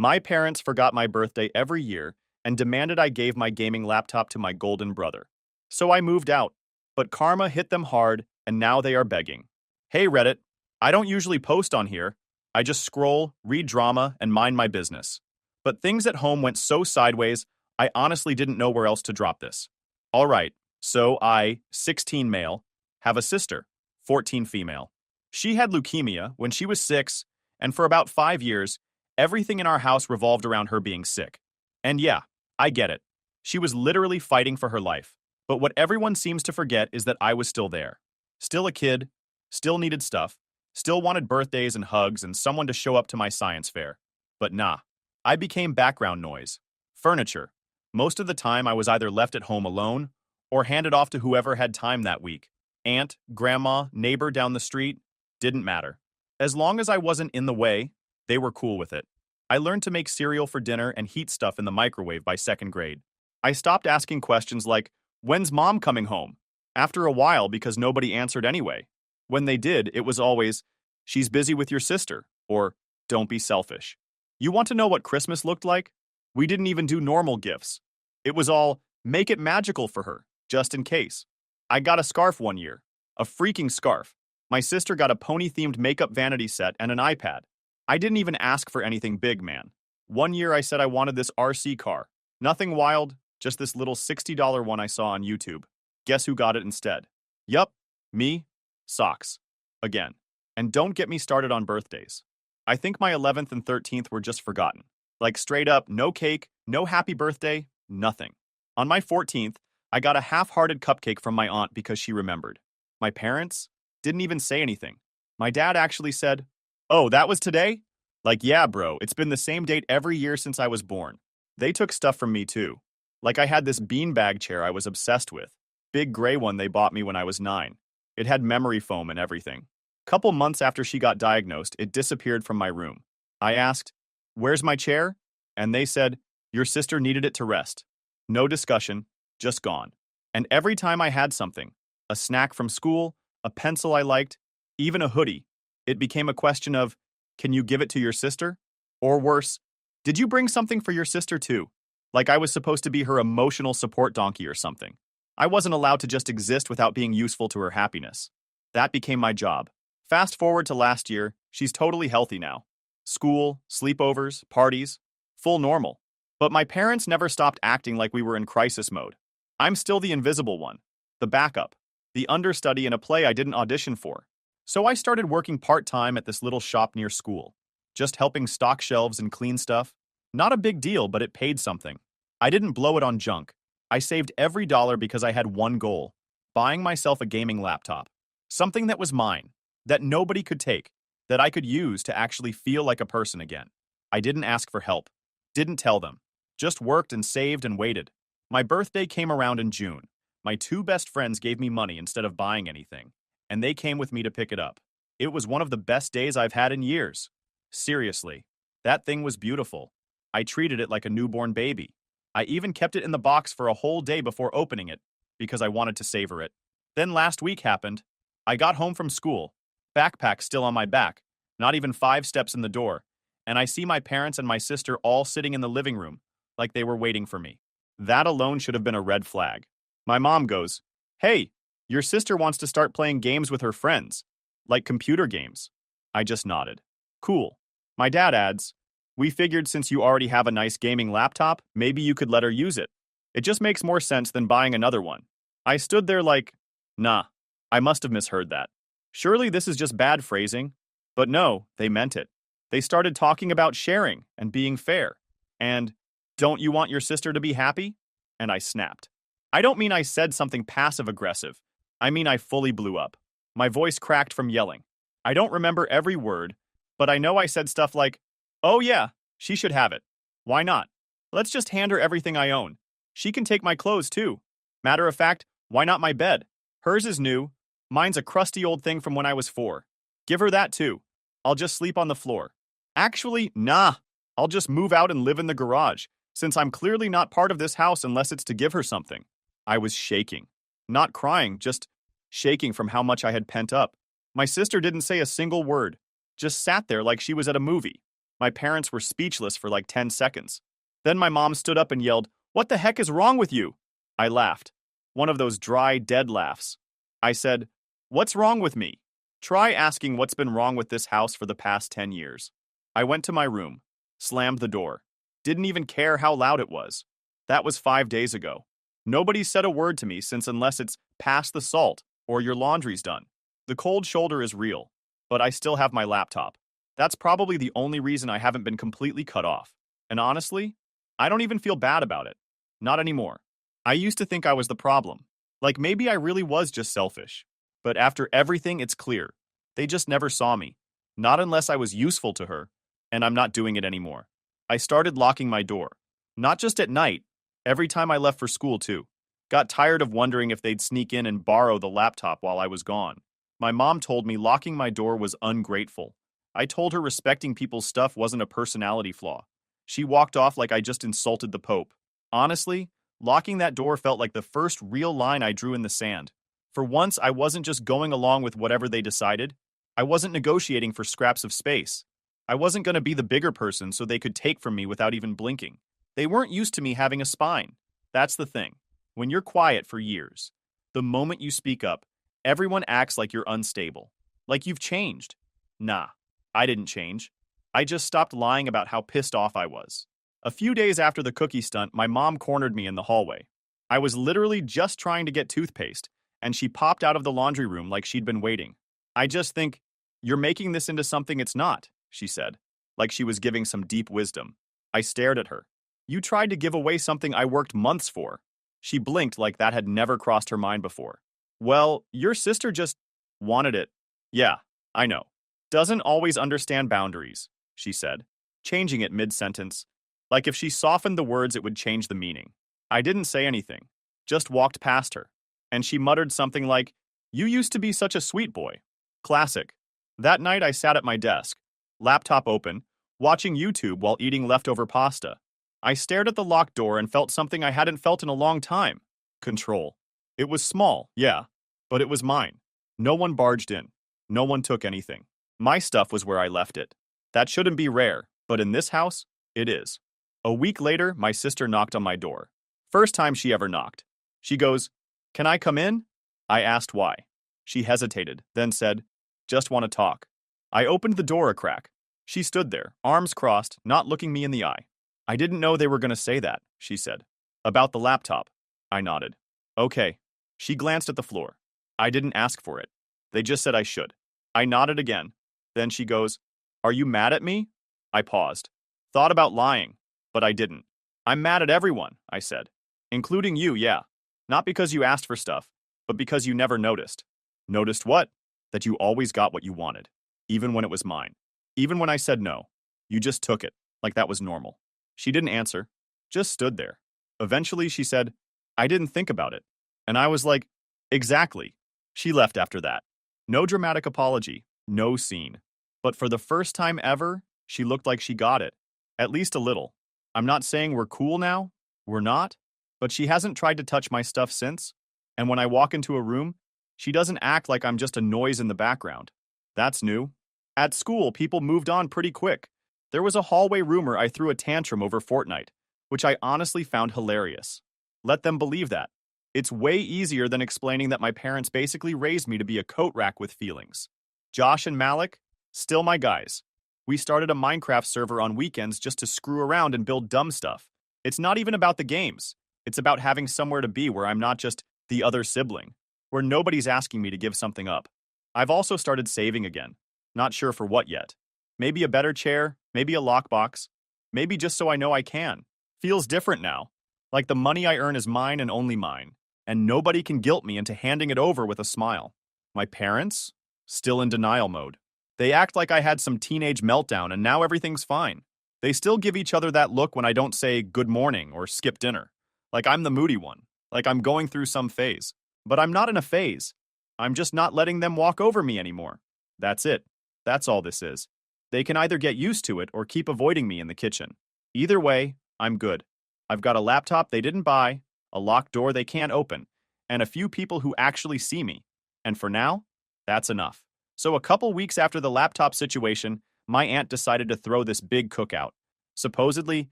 My parents forgot my birthday every year and demanded I gave my gaming laptop to my golden brother. So I moved out, but karma hit them hard and now they are begging. Hey Reddit, I don't usually post on here. I just scroll, read drama, and mind my business. But things at home went so sideways, I honestly didn't know where else to drop this. Alright, so I, 16 male, have a sister, 14 female. She had leukemia when she was 6, and for about 5 years, everything in our house revolved around her being sick. And yeah, I get it. She was literally fighting for her life. But what everyone seems to forget is that I was still there. Still a kid, still needed stuff, still wanted birthdays and hugs and someone to show up to my science fair. But nah, I became background noise. Furniture. Most of the time I was either left at home alone or handed off to whoever had time that week. Aunt, grandma, neighbor down the street, didn't matter. As long as I wasn't in the way, they were cool with it. I learned to make cereal for dinner and heat stuff in the microwave by 2nd grade. I stopped asking questions like, when's mom coming home? After a while because nobody answered anyway. When they did, it was always, she's busy with your sister, or don't be selfish. You want to know what Christmas looked like? We didn't even do normal gifts. It was all, make it magical for her, just in case. I got a scarf one year. A freaking scarf. My sister got a pony-themed makeup vanity set and an iPad. I didn't even ask for anything big, man. One year I said I wanted this RC car. Nothing wild, just this little $60 one I saw on YouTube. Guess who got it instead? Yup, me. Socks. Again. And don't get me started on birthdays. I think my 11th and 13th were just forgotten. Like straight up, no cake, no happy birthday, nothing. On my 14th, I got a half-hearted cupcake from my aunt because she remembered. My parents didn't even say anything. My dad actually said, "Oh, that was today?" Like, yeah, bro, it's been the same date every year since I was born. They took stuff from me too. Like I had this beanbag chair I was obsessed with. Big gray one they bought me when I was 9. It had memory foam and everything. Couple months after she got diagnosed, it disappeared from my room. I asked, "Where's my chair?" And they said, "Your sister needed it to rest." No discussion, just gone. And every time I had something, a snack from school, a pencil I liked, even a hoodie, it became a question of, can you give it to your sister? Or worse, did you bring something for your sister too? Like I was supposed to be her emotional support donkey or something. I wasn't allowed to just exist without being useful to her happiness. That became my job. Fast forward to last year, she's totally healthy now. School, sleepovers, parties, full normal. But my parents never stopped acting like we were in crisis mode. I'm still the invisible one, the backup, the understudy in a play I didn't audition for. So I started working part-time at this little shop near school, just helping stock shelves and clean stuff. Not a big deal, but it paid something. I didn't blow it on junk. I saved every dollar because I had one goal, buying myself a gaming laptop. Something that was mine, that nobody could take, that I could use to actually feel like a person again. I didn't ask for help, didn't tell them, just worked and saved and waited. My birthday came around in June. My 2 best friends gave me money instead of buying anything, and they came with me to pick it up. It was one of the best days I've had in years. Seriously, that thing was beautiful. I treated it like a newborn baby. I even kept it in the box for a whole day before opening it, because I wanted to savor it. Then last week happened. I got home from school, backpack still on my back, not even 5 steps in the door, and I see my parents and my sister all sitting in the living room, like they were waiting for me. That alone should have been a red flag. My mom goes, "Hey, your sister wants to start playing games with her friends, like computer games." I just nodded. Cool. My dad adds, "We figured since you already have a nice gaming laptop, maybe you could let her use it. It just makes more sense than buying another one." I stood there like, nah, I must have misheard that. Surely this is just bad phrasing. But no, they meant it. They started talking about sharing and being fair. And, don't you want your sister to be happy? And I snapped. I don't mean I said something passive-aggressive. I mean I fully blew up. My voice cracked from yelling. I don't remember every word, but I know I said stuff like, "Oh yeah, she should have it. Why not? Let's just hand her everything I own. She can take my clothes too. Matter of fact, why not my bed? Hers is new. Mine's a crusty old thing from when I was 4. Give her that too. I'll just sleep on the floor. Actually, nah. I'll just move out and live in the garage, since I'm clearly not part of this house unless it's to give her something." I was shaking. Not crying, just shaking from how much I had pent up. My sister didn't say a single word, just sat there like she was at a movie. My parents were speechless for like 10 seconds. Then my mom stood up and yelled, "What the heck is wrong with you?" I laughed. One of those dry, dead laughs. I said, "What's wrong with me? Try asking what's been wrong with this house for the past 10 years. I went to my room, slammed the door, didn't even care how loud it was. That was 5 days ago. Nobody said a word to me since unless it's pass the salt or your laundry's done. The cold shoulder is real, but I still have my laptop. That's probably the only reason I haven't been completely cut off. And honestly, I don't even feel bad about it. Not anymore. I used to think I was the problem. Like maybe I really was just selfish. But after everything, it's clear. They just never saw me. Not unless I was useful to her. And I'm not doing it anymore. I started locking my door. Not just at night, every time I left for school too. Got tired of wondering if they'd sneak in and borrow the laptop while I was gone. My mom told me locking my door was ungrateful. I told her respecting people's stuff wasn't a personality flaw. She walked off like I just insulted the Pope. Honestly, locking that door felt like the first real line I drew in the sand. For once, I wasn't just going along with whatever they decided. I wasn't negotiating for scraps of space. I wasn't going to be the bigger person so they could take from me without even blinking. They weren't used to me having a spine. That's the thing. When you're quiet for years, the moment you speak up, everyone acts like you're unstable. Like you've changed. Nah, I didn't change. I just stopped lying about how pissed off I was. A few days after the cookie stunt, my mom cornered me in the hallway. I was literally just trying to get toothpaste, and she popped out of the laundry room like she'd been waiting. I just think, "You're making this into something it's not," she said, like she was giving some deep wisdom. I stared at her. "You tried to give away something I worked months for." She blinked like that had never crossed her mind before. "Well, your sister just wanted it." "Yeah, I know. Doesn't always understand boundaries," she said, changing it mid-sentence. Like if she softened the words, it would change the meaning. I didn't say anything, just walked past her. And she muttered something like, "You used to be such a sweet boy." Classic. That night I sat at my desk, laptop open, watching YouTube while eating leftover pasta. I stared at the locked door and felt something I hadn't felt in a long time. Control. It was small, yeah, but it was mine. No one barged in. No one took anything. My stuff was where I left it. That shouldn't be rare, but in this house, it is. A week later, my sister knocked on my door. First time she ever knocked. She goes, "Can I come in?" I asked why. She hesitated, then said, "Just want to talk." I opened the door a crack. She stood there, arms crossed, not looking me in the eye. "I didn't know they were going to say that," she said. "About the laptop." I nodded. "Okay." She glanced at the floor. "I didn't ask for it. They just said I should." I nodded again. Then she goes, "Are you mad at me?" I paused. Thought about lying, but I didn't. "I'm mad at everyone," I said. "Including you, yeah. Not because you asked for stuff, but because you never noticed." "Noticed what?" "That you always got what you wanted. Even when it was mine. Even when I said no. You just took it, like that was normal." She didn't answer. Just stood there. Eventually she said, "I didn't think about it." And I was like, "Exactly." She left after that. No dramatic apology. No scene. But for the first time ever, she looked like she got it. At least a little. I'm not saying we're cool now. We're not. But she hasn't tried to touch my stuff since. And when I walk into a room, she doesn't act like I'm just a noise in the background. That's new. At school, people moved on pretty quick. There was a hallway rumor I threw a tantrum over Fortnite, which I honestly found hilarious. Let them believe that. It's way easier than explaining that my parents basically raised me to be a coat rack with feelings. Josh and Malik, still my guys. We started a Minecraft server on weekends just to screw around and build dumb stuff. It's not even about the games. It's about having somewhere to be where I'm not just the other sibling, where nobody's asking me to give something up. I've also started saving again. Not sure for what yet. Maybe a better chair, maybe a lockbox, maybe just so I know I can. Feels different now. Like the money I earn is mine and only mine, and nobody can guilt me into handing it over with a smile. My parents? Still in denial mode. They act like I had some teenage meltdown and now everything's fine. They still give each other that look when I don't say good morning or skip dinner. Like I'm the moody one. Like I'm going through some phase. But I'm not in a phase. I'm just not letting them walk over me anymore. That's it. That's all this is. They can either get used to it or keep avoiding me in the kitchen. Either way, I'm good. I've got a laptop they didn't buy, a locked door they can't open, and a few people who actually see me. And for now, that's enough. So a couple weeks after the laptop situation, my aunt decided to throw this big cookout. Supposedly,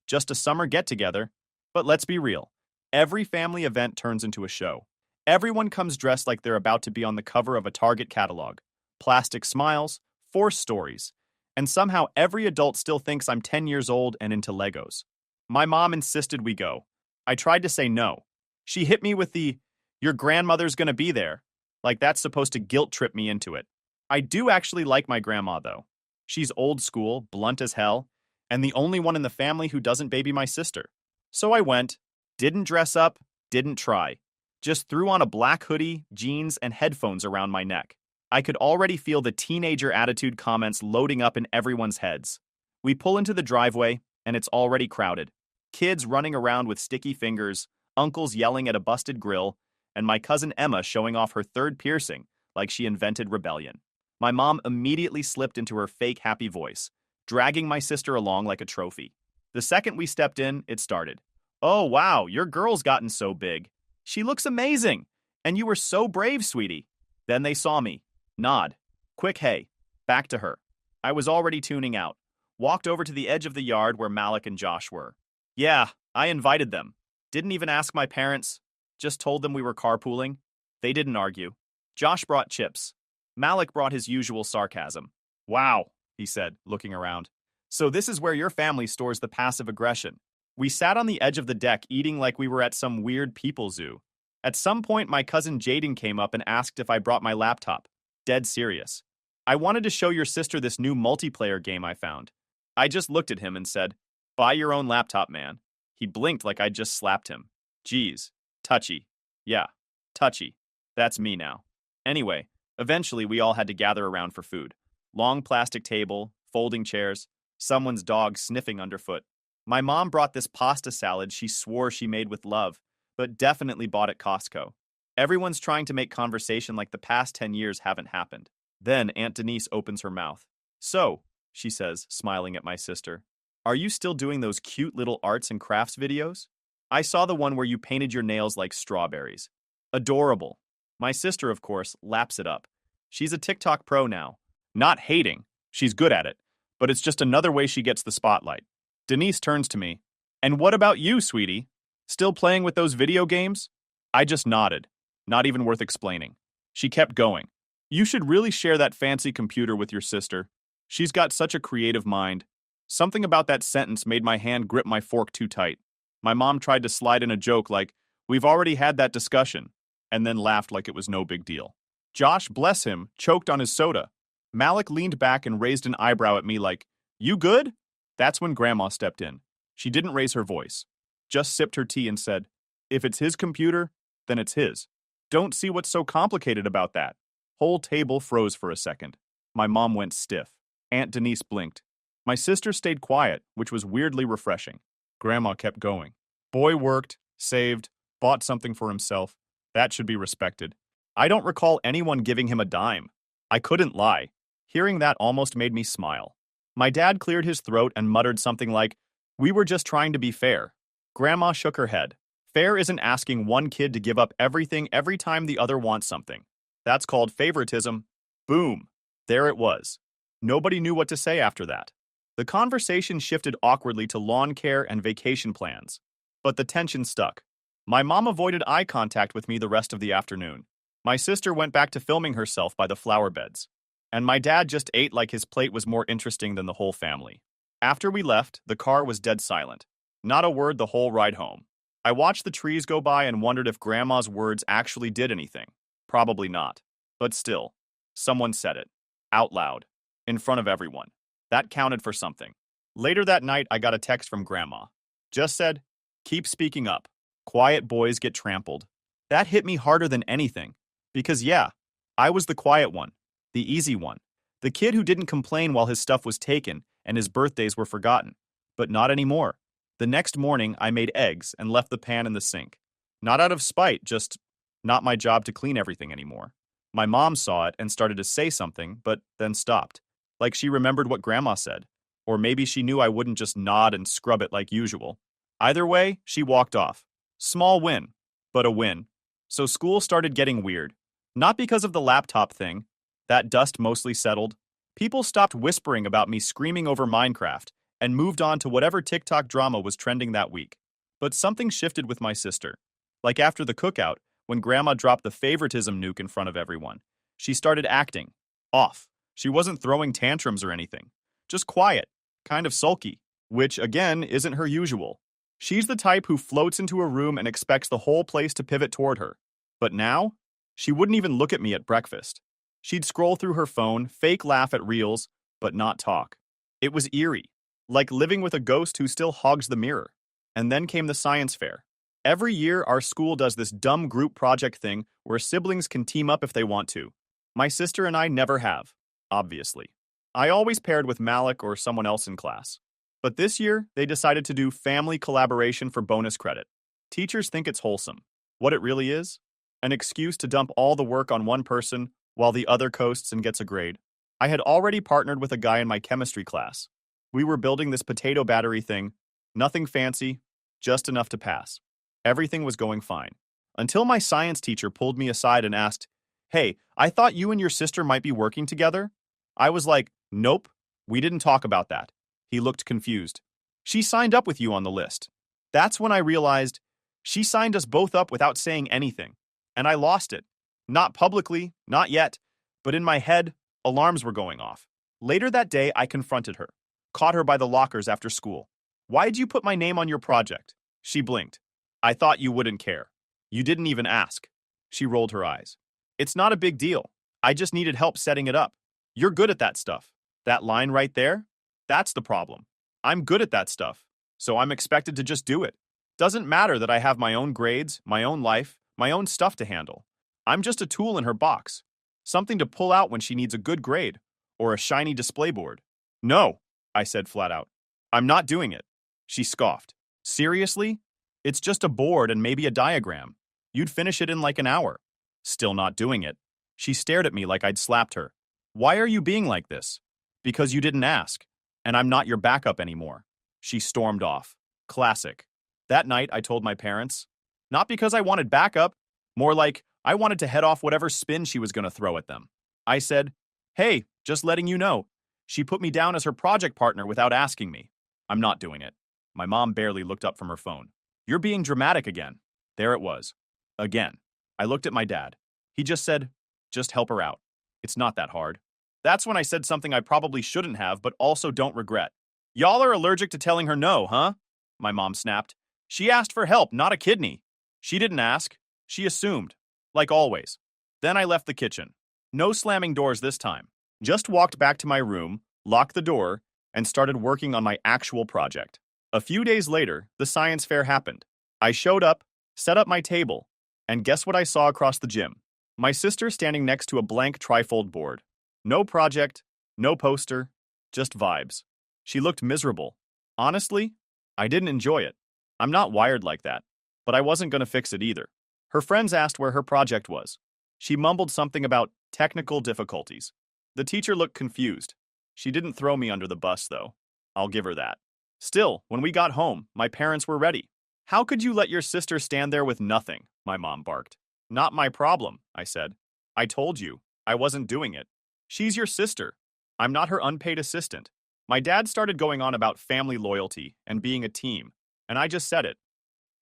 just a summer get-together. But let's be real. Every family event turns into a show. Everyone comes dressed like they're about to be on the cover of a Target catalog. Plastic smiles, forced stories, and somehow every adult still thinks I'm 10 years old and into Legos. My mom insisted we go. I tried to say no. She hit me with the, "Your grandmother's gonna be there," like that's supposed to guilt trip me into it. I do actually like my grandma, though. She's old school, blunt as hell, and the only one in the family who doesn't baby my sister. So I went, didn't dress up, didn't try. Just threw on a black hoodie, jeans, and headphones around my neck. I could already feel the teenager attitude comments loading up in everyone's heads. We pull into the driveway, and it's already crowded. Kids running around with sticky fingers, uncles yelling at a busted grill, and my cousin Emma showing off her third piercing like she invented rebellion. My mom immediately slipped into her fake happy voice, dragging my sister along like a trophy. The second we stepped in, it started. "Oh, wow, your girl's gotten so big. She looks amazing. And you were so brave, sweetie." Then they saw me. Nod. Quick hey. Back to her. I was already tuning out. Walked over to the edge of the yard where Malik and Josh were. Yeah, I invited them. Didn't even ask my parents. Just told them we were carpooling. They didn't argue. Josh brought chips. Malik brought his usual sarcasm. "Wow," he said, looking around. "So this is where your family stores the passive aggression." We sat on the edge of the deck eating like we were at some weird people zoo. At some point, my cousin Jaden came up and asked if I brought my laptop. Dead serious. "I wanted to show your sister this new multiplayer game I found." I just looked at him and said, "Buy your own laptop, man." He blinked like I'd just slapped him. Geez. Touchy. Yeah. Touchy. That's me now. Anyway, eventually we all had to gather around for food. Long plastic table, folding chairs, someone's dog sniffing underfoot. My mom brought this pasta salad she swore she made with love, but definitely bought at Costco. Everyone's trying to make conversation like the past 10 years haven't happened. Then Aunt Denise opens her mouth. "So," she says, smiling at my sister, "are you still doing those cute little arts and crafts videos? I saw the one where you painted your nails like strawberries. Adorable." My sister, of course, laps it up. She's a TikTok pro now. Not hating. She's good at it. But it's just another way she gets the spotlight. Denise turns to me. "And what about you, sweetie? Still playing with those video games?" I just nodded. Not even worth explaining. She kept going. "You should really share that fancy computer with your sister. She's got such a creative mind." Something about that sentence made my hand grip my fork too tight. My mom tried to slide in a joke like, "We've already had that discussion," and then laughed like it was no big deal. Josh, bless him, choked on his soda. Malik leaned back and raised an eyebrow at me like, "You good?" That's when Grandma stepped in. She didn't raise her voice. Just sipped her tea and said, "If it's his computer, then it's his. Don't see what's so complicated about that." Whole table froze for a second. My mom went stiff. Aunt Denise blinked. My sister stayed quiet, which was weirdly refreshing. Grandma kept going. "Boy worked, saved, bought something for himself. That should be respected. I don't recall anyone giving him a dime." I couldn't lie. Hearing that almost made me smile. My dad cleared his throat and muttered something like, "We were just trying to be fair." Grandma shook her head. Fair isn't asking one kid to give up everything every time the other wants something. That's called favoritism. Boom. There it was. Nobody knew what to say after that. The conversation shifted awkwardly to lawn care and vacation plans. But the tension stuck. My mom avoided eye contact with me the rest of the afternoon. My sister went back to filming herself by the flower beds. And my dad just ate like his plate was more interesting than the whole family. After we left, the car was dead silent. Not a word the whole ride home. I watched the trees go by and wondered if Grandma's words actually did anything. Probably not. But still, someone said it. Out loud. In front of everyone. That counted for something. Later that night, I got a text from Grandma. Just said, "Keep speaking up. Quiet boys get trampled." That hit me harder than anything. Because yeah, I was the quiet one. The easy one. The kid who didn't complain while his stuff was taken and his birthdays were forgotten. But not anymore. The next morning, I made eggs and left the pan in the sink. Not out of spite, just not my job to clean everything anymore. My mom saw it and started to say something, but then stopped. Like she remembered what Grandma said. Or maybe she knew I wouldn't just nod and scrub it like usual. Either way, she walked off. Small win, but a win. So school started getting weird. Not because of the laptop thing. That dust mostly settled. People stopped whispering about me screaming over Minecraft and moved on to whatever TikTok drama was trending that week. But something shifted with my sister. Like after the cookout, when Grandma dropped the favoritism nuke in front of everyone, she started acting off. She wasn't throwing tantrums or anything, just quiet, kind of sulky, which, again, isn't her usual. She's the type who floats into a room and expects the whole place to pivot toward her. But now, she wouldn't even look at me at breakfast. She'd scroll through her phone, fake laugh at reels, but not talk. It was eerie, like living with a ghost who still hogs the mirror. And then came the science fair. Every year, our school does this dumb group project thing where siblings can team up if they want to. My sister and I never have, obviously. I always paired with Malik or someone else in class. But this year, they decided to do family collaboration for bonus credit. Teachers think it's wholesome. What it really is? An excuse to dump all the work on one person while the other coasts and gets a grade. I had already partnered with a guy in my chemistry class. We were building this potato battery thing, nothing fancy, just enough to pass. Everything was going fine. Until my science teacher pulled me aside and asked, "Hey, I thought you and your sister might be working together?" I was like, "Nope, we didn't talk about that." He looked confused. "She signed up with you on the list." That's when I realized she signed us both up without saying anything. And I lost it. Not publicly, not yet, but in my head, alarms were going off. Later that day, I confronted her, caught her by the lockers after school. "Why'd you put my name on your project?" She blinked. "I thought you wouldn't care. You didn't even ask." She rolled her eyes. "It's not a big deal. I just needed help setting it up. You're good at that stuff. That line right there? That's the problem. I'm good at that stuff, so I'm expected to just do it. Doesn't matter that I have my own grades, my own life, my own stuff to handle. I'm just a tool in her box. Something to pull out when she needs a good grade or a shiny display board." "No," I said flat out. "I'm not doing it." She scoffed. "Seriously? It's just a board and maybe a diagram. You'd finish it in like an hour." Still not doing it. She stared at me like I'd slapped her. "Why are you being like this?" "Because you didn't ask, and I'm not your backup anymore." She stormed off. Classic. That night, I told my parents, not because I wanted backup, more like I wanted to head off whatever spin she was going to throw at them. I said, "Hey, just letting you know, she put me down as her project partner without asking me. I'm not doing it." My mom barely looked up from her phone. "You're being dramatic again." There it was. Again. I looked at my dad. He just said, "Just help her out. It's not that hard." That's when I said something I probably shouldn't have, but also don't regret. "Y'all are allergic to telling her no, huh?" My mom snapped. "She asked for help, not a kidney." She didn't ask. She assumed. Like always. Then I left the kitchen. No slamming doors this time. Just walked back to my room, locked the door, and started working on my actual project. A few days later, the science fair happened. I showed up, set up my table, and guess what I saw across the gym? My sister standing next to a blank trifold board. No project, no poster, just vibes. She looked miserable. Honestly, I didn't enjoy it. I'm not wired like that, but I wasn't going to fix it either. Her friends asked where her project was. She mumbled something about technical difficulties. The teacher looked confused. She didn't throw me under the bus, though. I'll give her that. Still, when we got home, my parents were ready. "How could you let your sister stand there with nothing?" my mom barked. "Not my problem," I said. "I told you, I wasn't doing it. She's your sister. I'm not her unpaid assistant." My dad started going on about family loyalty and being a team, and I just said it.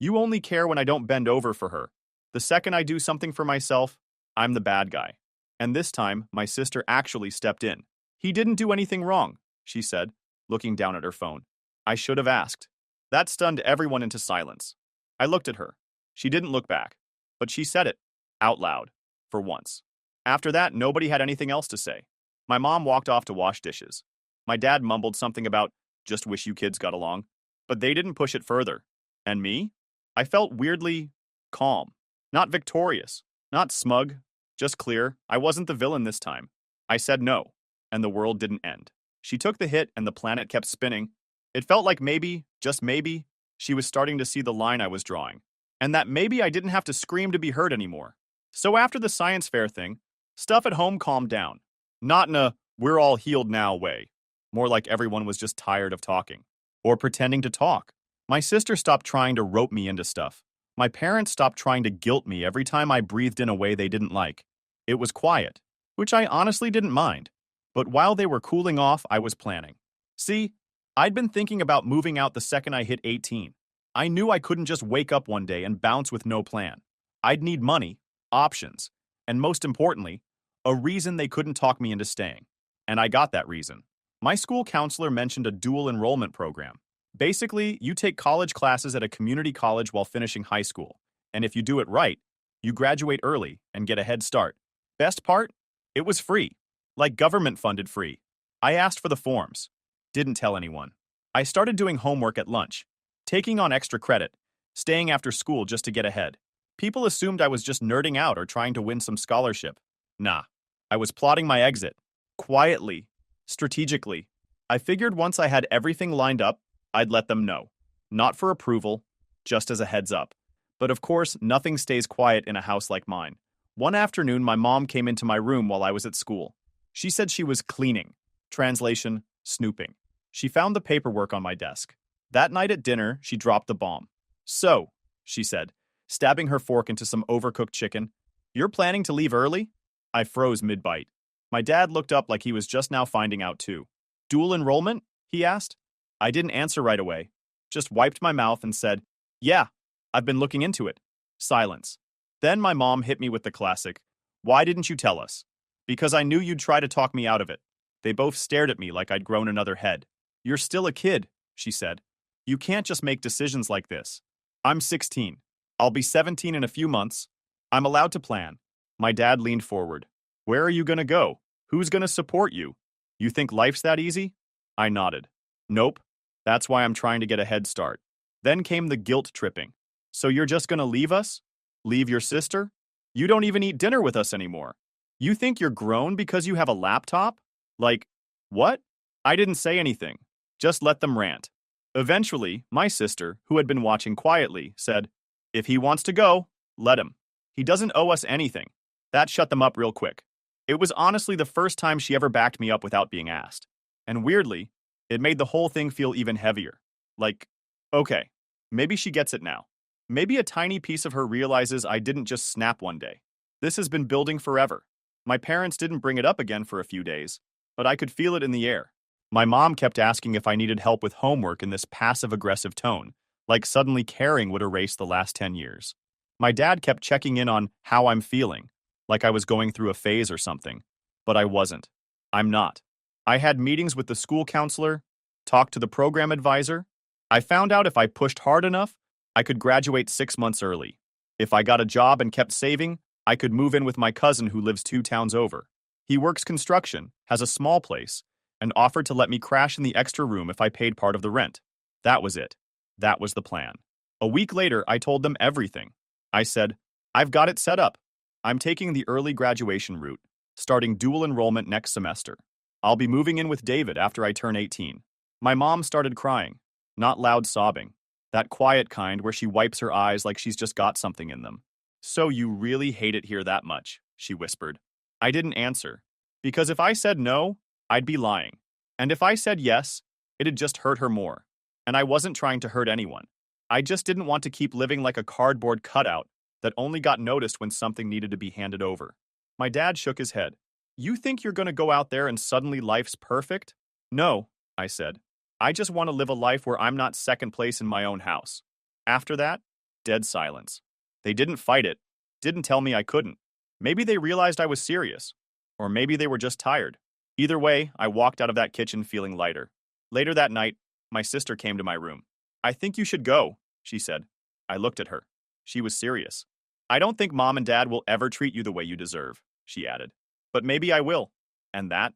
"You only care when I don't bend over for her. The second I do something for myself, I'm the bad guy." And this time, my sister actually stepped in. "He didn't do anything wrong," she said, looking down at her phone. "I should have asked." That stunned everyone into silence. I looked at her. She didn't look back, but she said it, out loud, for once. After that, nobody had anything else to say. My mom walked off to wash dishes. My dad mumbled something about, "Just wish you kids got along." But they didn't push it further. And me? I felt weirdly calm. Not victorious. Not smug. Just clear. I wasn't the villain this time. I said no, and the world didn't end. She took the hit and the planet kept spinning. It felt like maybe, just maybe, she was starting to see the line I was drawing. And that maybe I didn't have to scream to be heard anymore. So after the science fair thing, stuff at home calmed down. Not in a "we're all healed now" way. More like everyone was just tired of talking. Or pretending to talk. My sister stopped trying to rope me into stuff. My parents stopped trying to guilt me every time I breathed in a way they didn't like. It was quiet, which I honestly didn't mind. But while they were cooling off, I was planning. See, I'd been thinking about moving out the second I hit 18. I knew I couldn't just wake up one day and bounce with no plan. I'd need money, options, and most importantly, a reason they couldn't talk me into staying. And I got that reason. My school counselor mentioned a dual enrollment program. Basically, you take college classes at a community college while finishing high school, and if you do it right, you graduate early and get a head start. Best part? It was free. Like government-funded free. I asked for the forms. Didn't tell anyone. I started doing homework at lunch, taking on extra credit, staying after school just to get ahead. People assumed I was just nerding out or trying to win some scholarship. Nah, I was plotting my exit. Quietly, strategically. I figured once I had everything lined up, I'd let them know. Not for approval, just as a heads up. But of course, nothing stays quiet in a house like mine. One afternoon, my mom came into my room while I was at school. She said she was cleaning. Translation, snooping. She found the paperwork on my desk. That night at dinner, she dropped the bomb. So, she said, stabbing her fork into some overcooked chicken, you're planning to leave early? I froze mid-bite. My dad looked up like he was just now finding out too. Dual enrollment? He asked. I didn't answer right away. Just wiped my mouth and said, yeah, I've been looking into it. Silence. Then my mom hit me with the classic, why didn't you tell us? Because I knew you'd try to talk me out of it. They both stared at me like I'd grown another head. You're still a kid, she said. You can't just make decisions like this. I'm 16. I'll be 17 in a few months. I'm allowed to plan. My dad leaned forward. Where are you gonna go? Who's gonna support you? You think life's that easy? I nodded. Nope. That's why I'm trying to get a head start. Then came the guilt tripping. So you're just gonna leave us? Leave your sister? You don't even eat dinner with us anymore. You think you're grown because you have a laptop? Like, what? I didn't say anything. Just let them rant. Eventually, my sister, who had been watching quietly, said, if he wants to go, let him. He doesn't owe us anything. That shut them up real quick. It was honestly the first time she ever backed me up without being asked. And weirdly, it made the whole thing feel even heavier. Like, okay, maybe she gets it now. Maybe a tiny piece of her realizes I didn't just snap one day. This has been building forever. My parents didn't bring it up again for a few days, but I could feel it in the air. My mom kept asking if I needed help with homework in this passive-aggressive tone, like suddenly caring would erase the last 10 years. My dad kept checking in on how I'm feeling, like I was going through a phase or something. But I wasn't. I'm not. I had meetings with the school counselor, talked to the program advisor. I found out if I pushed hard enough, I could graduate 6 months early. If I got a job and kept saving, I could move in with my cousin who lives 2 towns over. He works construction, has a small place, and offered to let me crash in the extra room if I paid part of the rent. That was it. That was the plan. A week later, I told them everything. I said, I've got it set up. I'm taking the early graduation route, starting dual enrollment next semester. I'll be moving in with David after I turn 18. My mom started crying, not loud sobbing, that quiet kind where she wipes her eyes like she's just got something in them. So you really hate it here that much, she whispered. I didn't answer, because if I said no, I'd be lying. And if I said yes, it'd just hurt her more. And I wasn't trying to hurt anyone. I just didn't want to keep living like a cardboard cutout that only got noticed when something needed to be handed over. My dad shook his head. You think you're going to go out there and suddenly life's perfect? No, I said. I just want to live a life where I'm not second place in my own house. After that, dead silence. They didn't fight it, didn't tell me I couldn't. Maybe they realized I was serious, or maybe they were just tired. Either way, I walked out of that kitchen feeling lighter. Later that night, my sister came to my room. I think you should go, she said. I looked at her. She was serious. I don't think mom and dad will ever treat you the way you deserve, she added. But maybe I will. And that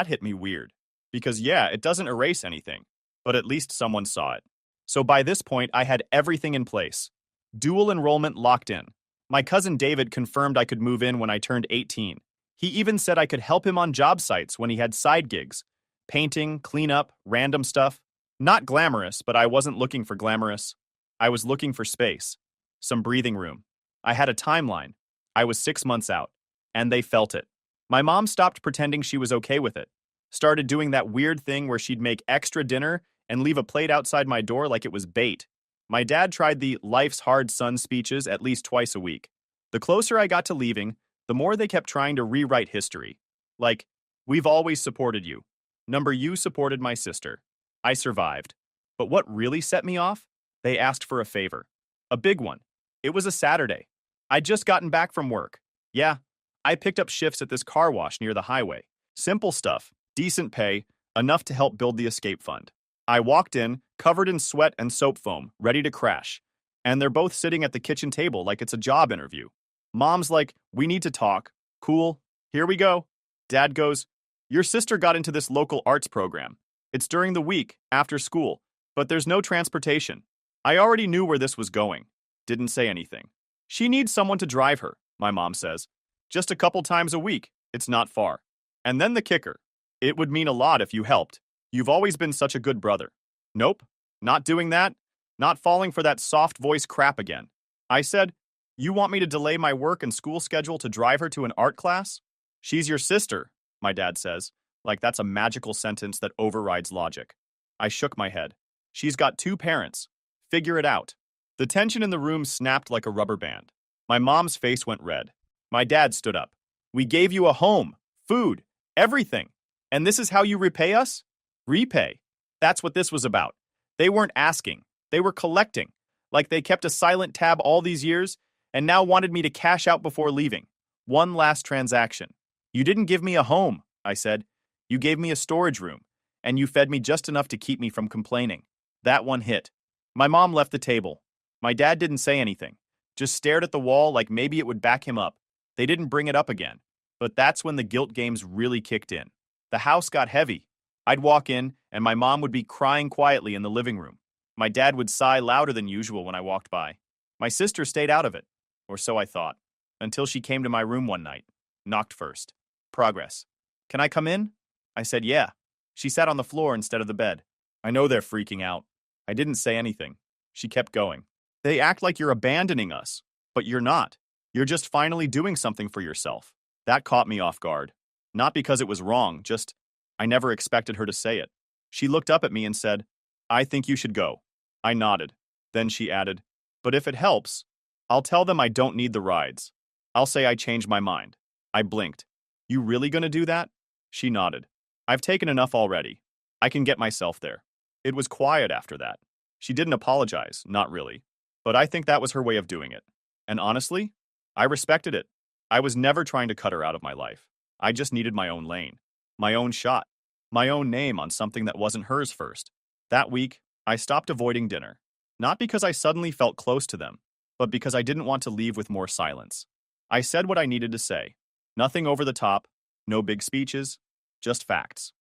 hit me weird. Because yeah, it doesn't erase anything, but at least someone saw it. So by this point, I had everything in place. Dual enrollment locked in. My cousin David confirmed I could move in when I turned 18. He even said I could help him on job sites when he had side gigs. Painting, cleanup, random stuff. Not glamorous, but I wasn't looking for glamorous. I was looking for space. Some breathing room. I had a timeline. I was 6 months out. And they felt it. My mom stopped pretending she was okay with it. Started doing that weird thing where she'd make extra dinner and leave a plate outside my door like it was bait. My dad tried the life's hard son speeches at least twice a week. The closer I got to leaving, the more they kept trying to rewrite history. Like, We've always supported you. Number you supported my sister. I survived. But what really set me off? They asked for a favor. A big one. It was a Saturday. I'd just gotten back from work. Yeah, I picked up shifts at this car wash near the highway. Simple stuff, decent pay, enough to help build the escape fund. I walked in, covered in sweat and soap foam, ready to crash. And they're both sitting at the kitchen table like it's a job interview. Mom's like, we need to talk. Cool. Here we go. Dad goes, your sister got into this local arts program. It's during the week, after school, but there's no transportation. I already knew where this was going. Didn't say anything. She needs someone to drive her, my mom says. Just a couple times a week. It's not far. And then the kicker. It would mean a lot if you helped. You've always been such a good brother. Nope. Not doing that. Not falling for that soft voice crap again. I said, you want me to delay my work and school schedule to drive her to an art class? She's your sister, my dad says, like that's a magical sentence that overrides logic. I shook my head. She's got two parents. Figure it out. The tension in the room snapped like a rubber band. My mom's face went red. My dad stood up. We gave you a home, food, everything. And this is how you repay us? Repay. That's what this was about. They weren't asking. They were collecting. Like they kept a silent tab all these years and now wanted me to cash out before leaving. One last transaction. You didn't give me a home, I said. You gave me a storage room, and you fed me just enough to keep me from complaining. That one hit. My mom left the table. My dad didn't say anything, just stared at the wall like maybe it would back him up. They didn't bring it up again. But that's when the guilt games really kicked in. The house got heavy. I'd walk in, and my mom would be crying quietly in the living room. My dad would sigh louder than usual when I walked by. My sister stayed out of it, or so I thought, until she came to my room one night. Knocked first. Progress. Can I come in? I said yeah. She sat on the floor instead of the bed. I know they're freaking out. I didn't say anything. She kept going. They act like you're abandoning us, but you're not. You're just finally doing something for yourself. That caught me off guard. Not because it was wrong, just I never expected her to say it. She looked up at me and said, I think you should go. I nodded. Then she added, but if it helps, I'll tell them I don't need the rides. I'll say I changed my mind. I blinked. You really gonna do that? She nodded. I've taken enough already. I can get myself there. It was quiet after that. She didn't apologize, not really. But I think that was her way of doing it. And honestly, I respected it. I was never trying to cut her out of my life. I just needed my own lane, my own shot, my own name on something that wasn't hers first. That week, I stopped avoiding dinner. Not because I suddenly felt close to them, but because I didn't want to leave with more silence. I said what I needed to say. Nothing over the top, no big speeches, just facts.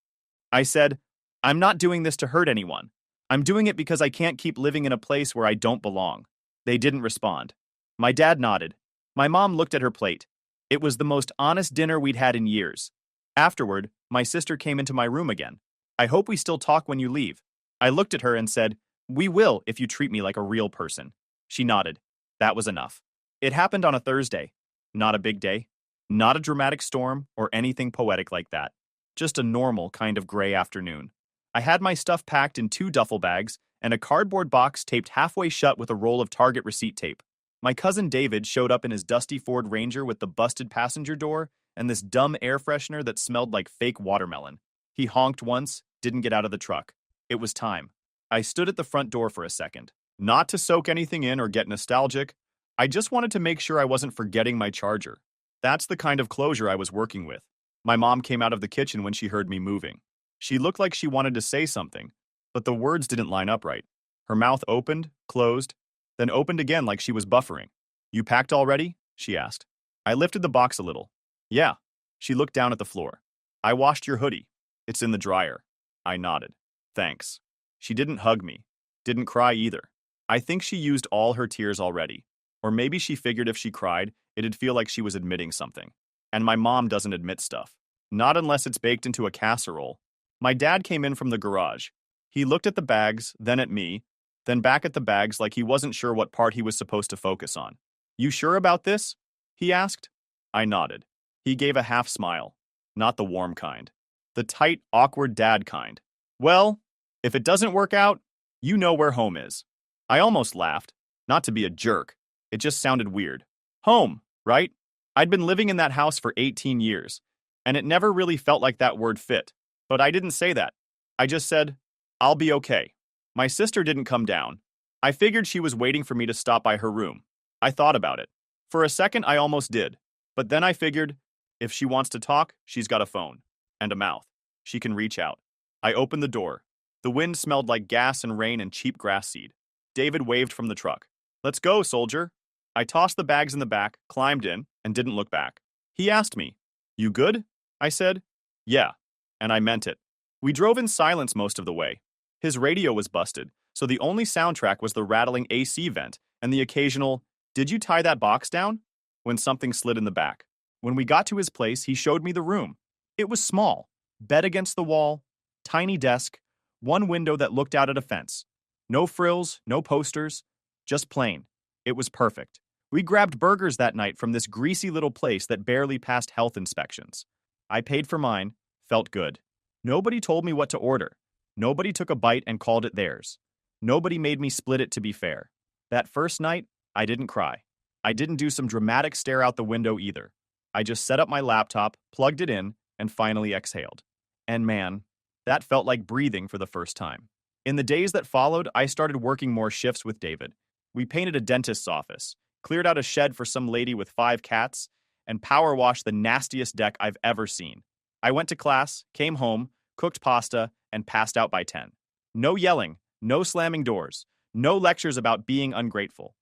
I said, I'm not doing this to hurt anyone. I'm doing it because I can't keep living in a place where I don't belong. They didn't respond. My dad nodded. My mom looked at her plate. It was the most honest dinner we'd had in years. Afterward, my sister came into my room again. I hope we still talk when you leave. I looked at her and said, we will if you treat me like a real person. She nodded. That was enough. It happened on a Thursday. Not a big day. Not a dramatic storm or anything poetic like that. Just a normal kind of gray afternoon. I had my stuff packed in 2 duffel bags and a cardboard box taped halfway shut with a roll of Target receipt tape. My cousin David showed up in his dusty Ford Ranger with the busted passenger door and this dumb air freshener that smelled like fake watermelon. He honked once, didn't get out of the truck. It was time. I stood at the front door for a second. Not to soak anything in or get nostalgic. I just wanted to make sure I wasn't forgetting my charger. That's the kind of closure I was working with. My mom came out of the kitchen when she heard me moving. She looked like she wanted to say something, but the words didn't line up right. Her mouth opened, closed, then opened again like she was buffering. You packed already? She asked. I lifted the box a little. Yeah. She looked down at the floor. I washed your hoodie. It's in the dryer. I nodded. Thanks. She didn't hug me. Didn't cry either. I think she used all her tears already. Or maybe she figured if she cried, it'd feel like she was admitting something. And my mom doesn't admit stuff. Not unless it's baked into a casserole. My dad came in from the garage. He looked at the bags, then at me, then back at the bags like he wasn't sure what part he was supposed to focus on. You sure about this? He asked. I nodded. He gave a half smile. Not the warm kind. The tight, awkward dad kind. Well, if it doesn't work out, you know where home is. I almost laughed. Not to be a jerk. It just sounded weird. Home, right? I'd been living in that house for 18 years. And it never really felt like that word fit. But I didn't say that. I just said, I'll be okay. My sister didn't come down. I figured she was waiting for me to stop by her room. I thought about it. For a second, I almost did. But then I figured, if she wants to talk, she's got a phone. And a mouth. She can reach out. I opened the door. The wind smelled like gas and rain and cheap grass seed. David waved from the truck. Let's go, soldier. I tossed the bags in the back, climbed in, and didn't look back. He asked me, You good? I said, Yeah. And I meant it. We drove in silence most of the way. His radio was busted, so the only soundtrack was the rattling AC vent and the occasional, Did you tie that box down? When something slid in the back. When we got to his place, he showed me the room. It was small. Bed against the wall, tiny desk, one window that looked out at a fence. No frills, no posters, just plain. It was perfect. We grabbed burgers that night from this greasy little place that barely passed health inspections. I paid for mine, felt good. Nobody told me what to order. Nobody took a bite and called it theirs. Nobody made me split it to be fair. That first night, I didn't cry. I didn't do some dramatic stare out the window either. I just set up my laptop, plugged it in, and finally exhaled. And man, that felt like breathing for the first time. In the days that followed, I started working more shifts with David. We painted a dentist's office, cleared out a shed for some lady with 5 cats, and power washed the nastiest deck I've ever seen. I went to class, came home, cooked pasta, and passed out by 10. No yelling, no slamming doors, no lectures about being ungrateful.